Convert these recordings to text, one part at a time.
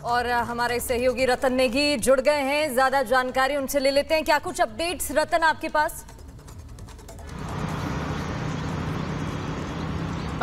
और हमारे सहयोगी रतन नेगी जुड़ गए हैं, ज्यादा जानकारी उनसे ले लेते हैं। क्या कुछ अपडेट्स रतन आपके पास?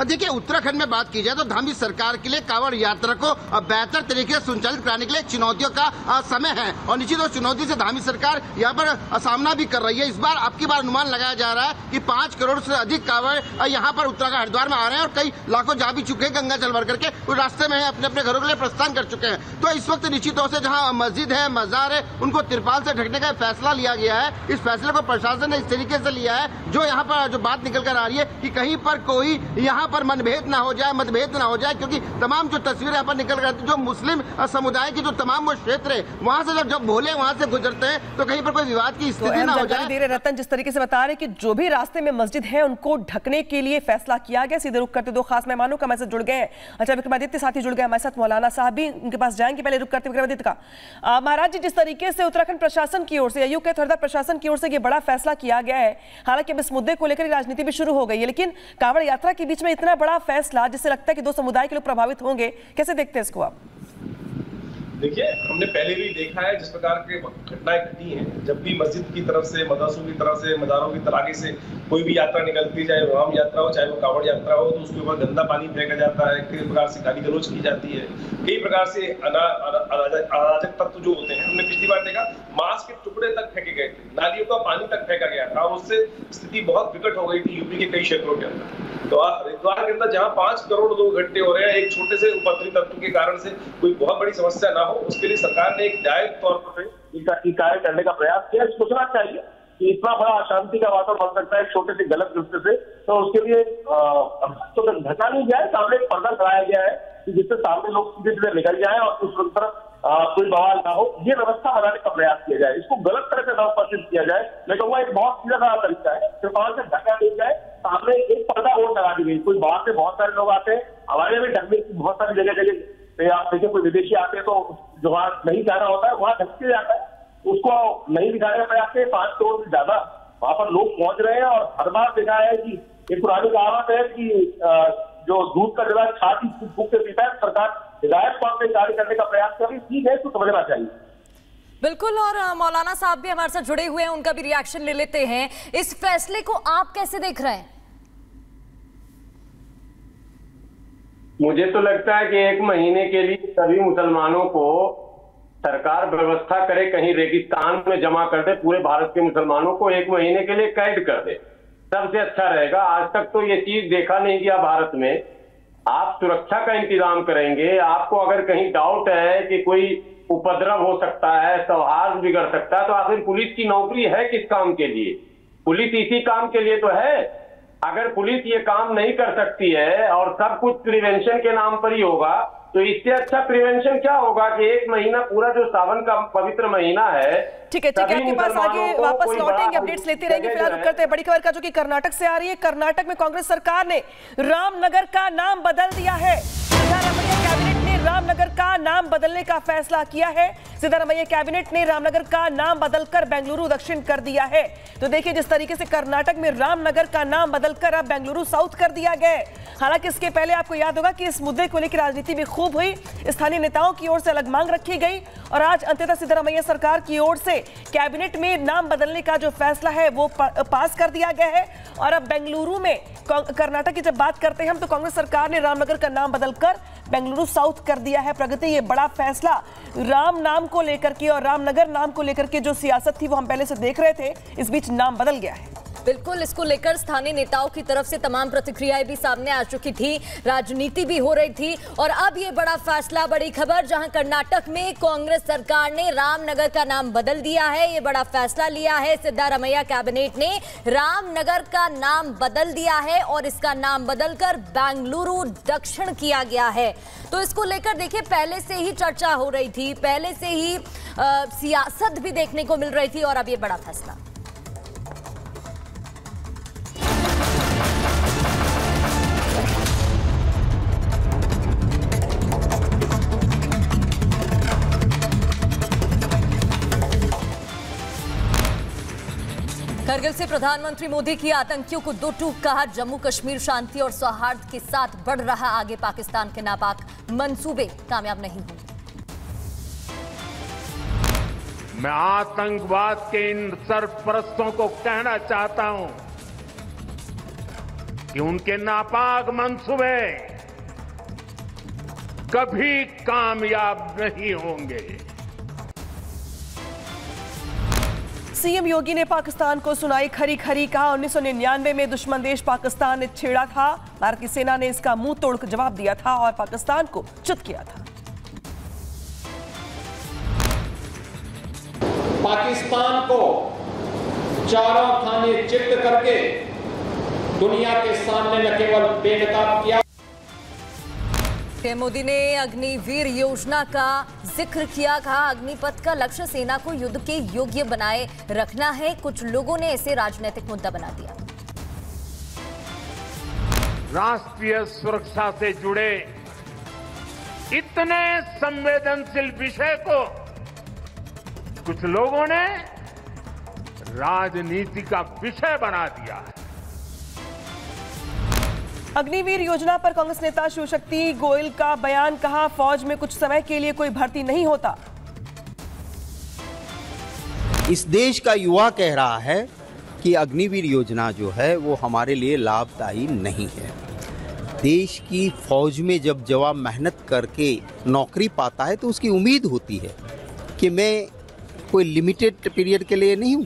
देखिए, उत्तराखंड में बात की जाए तो धामी सरकार के लिए कांवड़ यात्रा को बेहतर तरीके से संचालित कराने के लिए चुनौतियों का समय है और निश्चित और चुनौती से धामी सरकार यहाँ पर सामना भी कर रही है। इस बार आपकी बार अनुमान लगाया जा रहा है कि 5 करोड़ से अधिक कांवड़ यहाँ पर उत्तराखंड हरिद्वार में आ रहे हैं और कई लाखों जा भी चुके हैं गंगा जल भर करके, वो रास्ते में अपने अपने घरों के लिए प्रस्थान कर चुके हैं। तो इस वक्त निश्चित तौर से जहाँ मस्जिद है, मजार है, उनको तिरपाल से ढकने का फैसला लिया गया है। इस फैसले को प्रशासन ने इस तरीके से लिया है जो यहाँ पर जो बात निकल कर आ रही है कि कहीं पर कोई यहाँ पर मतभेद ना हो जाए, क्योंकि तमाम जो तस्वीरें यहाँ पर निकल कर आती है, जो मुस्लिम समुदाय की जो तमाम वो क्षेत्र है, वहाँ से जब भोले वहाँ से गुजरते हैं तो कहीं पर कोई विवाद की स्थिति ना हो जाए। रतन, जिस तरीके से बता रहे हैं कि जो भी रास्ते में मस्जिद है उनको ढकने के लिए फैसला किया गया। सीधे रुक करते दो खास मेहमानों का मैसेज जुड़ गए हैं। अच्छा, विक्रमादित्य साथी जुड़ गए हमारे साथ, मौलाना साहब भी उनके पास जाएंगे। पहले रुक करते विक्रमादित्य का। महाराज जी, जिस तरीके से उत्तराखंड प्रशासन की ओर से, यूके हरिद्वार प्रशासन की ओर से ये बड़ा फैसला किया गया है, हालांकि अब इस मुद्दे को लेकर राजनीति भी शुरू हो गई है, लेकिन कांवड़ यात्रा के बीच में इतना बड़ा फैसला जिससे लगता है कि 2 समुदाय के लोग प्रभावित होंगे, कैसे देखते हैं इसको आप? देखिए, हमने पहले भी देखा है जिस प्रकार की घटनाएं घटी हैं, जब भी मस्जिद की तरफ से, मदरसों की तरफ से, मज़ारों की तरागे से कोई भी यात्रा निकलती, चाहे वो राम यात्रा हो, चाहे वो कांवड़ यात्रा हो, तो उसके ऊपर गंदा पानी फेंका जाता है, कई प्रकार से गाली गलौज की जाती है, कई प्रकार से अराजक तत्व जो होते हैं। हमने पिछली बार देखा मांस के टुकड़े तक फेंके गए थे, नालियों का पानी तक फेंका गया था और उससे स्थिति बहुत विकट हो गई थी यूपी के कई क्षेत्रों के अंदर। तो हरिद्वार के अंदर जहाँ 5 करोड़ लोग इकट्ठे हो रहे हैं एक छोटे से उपद्रवी तत्व के कारण से कोई बहुत बड़ी समस्या ना हो, उसके लिए सरकार ने एक न्यायिक तौर पर कार्य करने का प्रयास किया। सोचना चाहिए कि इतना बड़ा अशांति का वातावरण बन सकता है छोटे से गलत दृष्टि से, तो उसके लिए तो ढका नहीं गया है, सामने एक पर्दा कराया गया है जिससे सामने लोग सीधे सीधे निकल जाए और उस तरफ कोई बवाल ना हो। ये व्यवस्था बनाने का प्रयास किया जाए, इसको गलत तरह से नवपरिचित किया जाए। मैं कहूँगा एक बहुत सीधा साधा तरीका है, त्रिपाल से ढका नहीं जाए, सामने एक पर्दा और लगा दी गई। कोई बाहर से बहुत सारे लोग आते हैं, हमारे में ढकने की बहुत सारी जगह आप देखिए, कोई विदेशी आते हैं तो जो वहाँ नहीं जाना होता है वहाँ ढक के जाता है, उसको नहीं दिखाने का प्रयास है। 5 करोड़ से ज्यादा वहां पर लोग पहुंच रहे हैं और हर बार देखा है कि एक पुरानी कहावत है कि जो दूध का जरा छाती फूक के पीता है, सरकार हिदायत तौर पर कार्य करने का प्रयास कर रही है। ठीक है, इसको समझना चाहिए। बिल्कुल, और मौलाना साहब भी हमारे साथ जुड़े हुए हैं, उनका भी रिएक्शन ले लेते हैं। इस फैसले को आप कैसे देख रहे हैं? मुझे तो लगता है कि 1 महीने के लिए सभी मुसलमानों को सरकार व्यवस्था करे, कहीं रेगिस्तान में जमा कर दे, पूरे भारत के मुसलमानों को 1 महीने के लिए कैद कर दे, सबसे अच्छा रहेगा। आज तक तो ये चीज देखा नहीं गया भारत में। आप सुरक्षा का इंतजाम करेंगे, आपको अगर कहीं डाउट है कि कोई उपद्रव हो सकता है, सौहार्द बिगड़ सकता है, तो आखिर पुलिस की नौकरी है किस काम के लिए? पुलिस इसी काम के लिए तो है। अगर पुलिस ये काम नहीं कर सकती है और सब कुछ प्रिवेंशन के नाम पर ही होगा, तो इससे अच्छा प्रिवेंशन क्या होगा कि 1 महीना पूरा जो सावन का पवित्र महीना है। ठीक है, आपके पास आगे वापस लौटेंगे, अपडेट्स लेते रहेंगे। फिलहाल करते हैं बड़ी खबर का, जो कि कर्नाटक से आ रही है। कर्नाटक में कांग्रेस सरकार ने रामनगर का नाम बदल दिया है। सिद्धारमैया कैबिनेट ने रामनगर का नाम बदलने का फैसला किया है। सिद्धारमैया कैबिनेट ने रामनगर का नाम बदलकर बेंगलुरु दक्षिण कर दिया है। तो देखिए, जिस तरीके से कर्नाटक में रामनगर का नाम बदलकर अब बेंगलुरु साउथ कर दिया गया है। हालांकि इसके पहले आपको याद होगा कि इस मुद्दे को लेकर राजनीति भी खूब हुई, स्थानीय नेताओं की ओर से अलग मांग रखी गई और आज अंततः सिद्धारमैया सरकार की ओर से कैबिनेट में नाम बदलने का जो फैसला है वो पास कर दिया गया है। और अब बेंगलुरु में, कर्नाटक की जब बात करते हैं हम, तो कांग्रेस सरकार ने रामनगर का नाम बदलकर बेंगलुरु साउथ कर दिया है। प्रगति, ये बड़ा फैसला राम नाम को लेकर के और रामनगर नाम को लेकर के जो सियासत थी वो हम पहले से देख रहे थे, इस बीच नाम बदल गया है। बिल्कुल, इसको लेकर स्थानीय नेताओं की तरफ से तमाम प्रतिक्रियाएं भी सामने आ चुकी थी, राजनीति भी हो रही थी और अब ये बड़ा फैसला, बड़ी खबर, जहां कर्नाटक में कांग्रेस सरकार ने रामनगर का नाम बदल दिया है। ये बड़ा फैसला लिया है सिद्धारमैया कैबिनेट ने, रामनगर का नाम बदल दिया है और इसका नाम बदलकर बेंगलुरु दक्षिण किया गया है। तो इसको लेकर देखिए, पहले से ही चर्चा हो रही थी, पहले से ही सियासत भी देखने को मिल रही थी और अब ये बड़ा फैसला। करगिल से प्रधानमंत्री मोदी की आतंकियों को दो टूक कहा, जम्मू कश्मीर शांति और सौहार्द के साथ बढ़ रहा आगे, पाकिस्तान के नापाक मंसूबे कामयाब नहीं हुए। मैं आतंकवाद के इन सरपरस्तों को कहना चाहता हूं कि उनके नापाक मंसूबे कभी कामयाब नहीं होंगे। सीएम योगी ने पाकिस्तान को सुनाई खरी खरी। कहा 1999 में दुश्मन देश पाकिस्तान ने छेड़ा था, भारतीय सेना ने इसका मुंह तोड़ जवाब दिया था और पाकिस्तान को च्युत किया था। पाकिस्तान को चारों खाने चित्त करके दुनिया के सामने न केवल बेनकाब किया। पीएम मोदी ने अग्निवीर योजना का जिक्र किया। कहा अग्निपथ का लक्ष्य सेना को युद्ध के योग्य बनाए रखना है। कुछ लोगों ने इसे राजनीतिक मुद्दा बना दिया। राष्ट्रीय सुरक्षा से जुड़े इतने संवेदनशील विषय को कुछ लोगों ने राजनीति का विषय बना दिया है। अग्निवीर योजना पर कांग्रेस नेता शिवशक्ति गोयल का बयान। कहा फौज में कुछ समय के लिए कोई भर्ती नहीं होता। इस देश का युवा कह रहा है कि अग्निवीर योजना जो है वो हमारे लिए लाभदायी नहीं है। देश की फौज में जब जवान मेहनत करके नौकरी पाता है तो उसकी उम्मीद होती है कि मैं कोई लिमिटेड पीरियड के लिए नहीं हूं।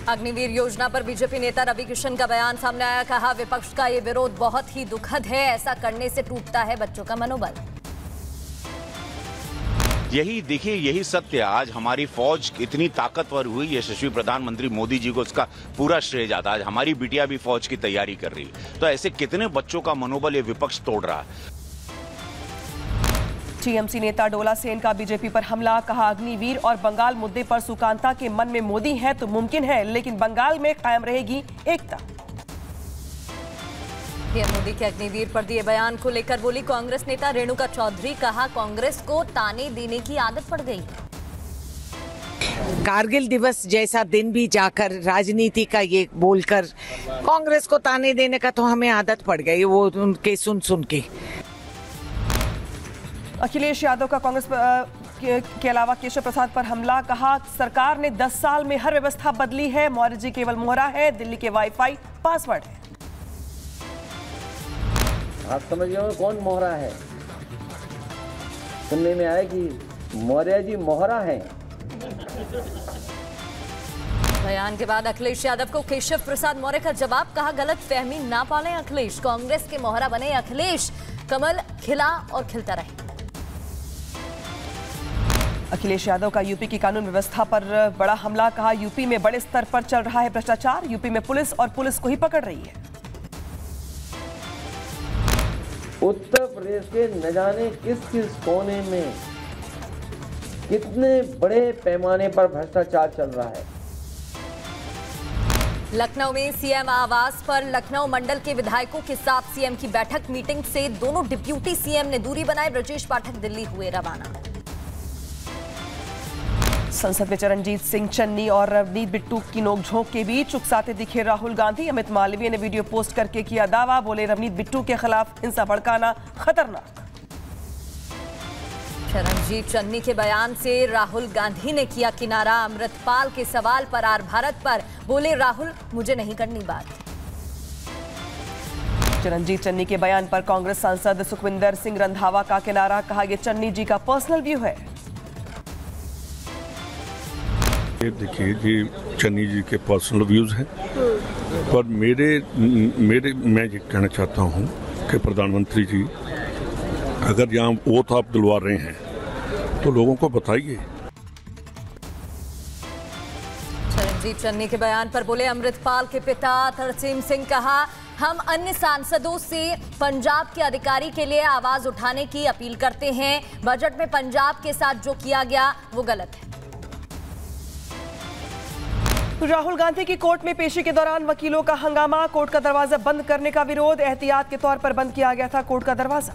अग्निवीर योजना पर बीजेपी नेता रवि किशन का बयान सामने आया। कहा विपक्ष का ये विरोध बहुत ही दुखद है। ऐसा करने से टूटता है बच्चों का मनोबल। यही देखिए, यही सत्य। आज हमारी फौज इतनी ताकतवर हुई, यशस्वी प्रधानमंत्री मोदी जी को उसका पूरा श्रेय जाता है। आज हमारी बिटिया भी फौज की तैयारी कर रही है, तो ऐसे कितने बच्चों का मनोबल ये विपक्ष तोड़ रहा है। टीएमसी नेता डोला सेन का बीजेपी पर हमला। कहा अग्निवीर और बंगाल मुद्दे पर सुकांता के मन में मोदी है तो मुमकिन है, लेकिन बंगाल में कायम रहेगी एकता। पीएम मोदी के अग्निवीर पर दिए बयान को लेकर बोली कांग्रेस नेता रेणुका चौधरी। कहा कांग्रेस को ताने देने की आदत पड़ गई। कारगिल दिवस जैसा दिन भी जाकर राजनीति का ये बोलकर कांग्रेस को ताने देने का तो हमें आदत पड़ गई, वो उनके सुन सुन के। अखिलेश यादव का कांग्रेस के अलावा केशव प्रसाद पर हमला। कहा सरकार ने 10 साल में हर व्यवस्था बदली है। मौर्य जी केवल मोहरा है, दिल्ली के वाईफाई पासवर्ड है। आप समझ गए कौन मोहरा है? सुनने में आया कि मौर्य जी मोहरा है। बयान के बाद अखिलेश यादव को केशव प्रसाद मौर्य का जवाब। कहा गलत फहमी ना पालें अखिलेश, कांग्रेस के मोहरा बने अखिलेश, कमल खिला और खिलता रहे। अखिलेश यादव का यूपी की कानून व्यवस्था पर बड़ा हमला। कहा यूपी में बड़े स्तर पर चल रहा है भ्रष्टाचार, यूपी में पुलिस और पुलिस को ही पकड़ रही है। उत्तर प्रदेश के न जाने किस किस कोने में कितने बड़े पैमाने पर भ्रष्टाचार चल रहा है। लखनऊ में सीएम आवास पर लखनऊ मंडल के विधायकों के साथ सीएम की बैठक। मीटिंग से दोनों डिप्यूटी सीएम ने दूरी बनाई। ब्रजेश पाठक दिल्ली हुए रवाना। संसद में चरणजीत सिंह चन्नी और रवनीत बिट्टू की नोकझोंक के बीच उकसाते दिखे राहुल गांधी। अमित मालवीय ने वीडियो पोस्ट करके किया दावा। बोले रवनीत बिट्टू के खिलाफ हिंसा भड़काना खतरनाक। चरणजीत चन्नी के बयान से राहुल गांधी ने किया किनारा। अमृतपाल के सवाल पर आर भारत पर बोले राहुल मुझे नहीं करनी बात। चरणजीत चन्नी के बयान पर कांग्रेस सांसद सुखविंदर सिंह रंधावा का किनारा। कहा यह चन्नी जी का पर्सनल व्यू है। देखिए ये चन्नी जी के पर्सनल व्यूज हैं, पर मैं ये कहना चाहता हूँ कि प्रधानमंत्री जी अगर यहाँ ओथ आप दिलवा रहे हैं तो लोगों को बताइए। चरणजीत चन्नी के बयान पर बोले अमृतपाल के पिता तरसेम सिंह। कहा हम अन्य सांसदों से पंजाब के अधिकारी के लिए आवाज उठाने की अपील करते हैं। बजट में पंजाब के साथ जो किया गया वो गलत है। राहुल गांधी की कोर्ट में पेशी के दौरान वकीलों का हंगामा। कोर्ट का दरवाजा बंद करने का विरोध। एहतियात के तौर पर बंद किया गया था कोर्ट का दरवाजा।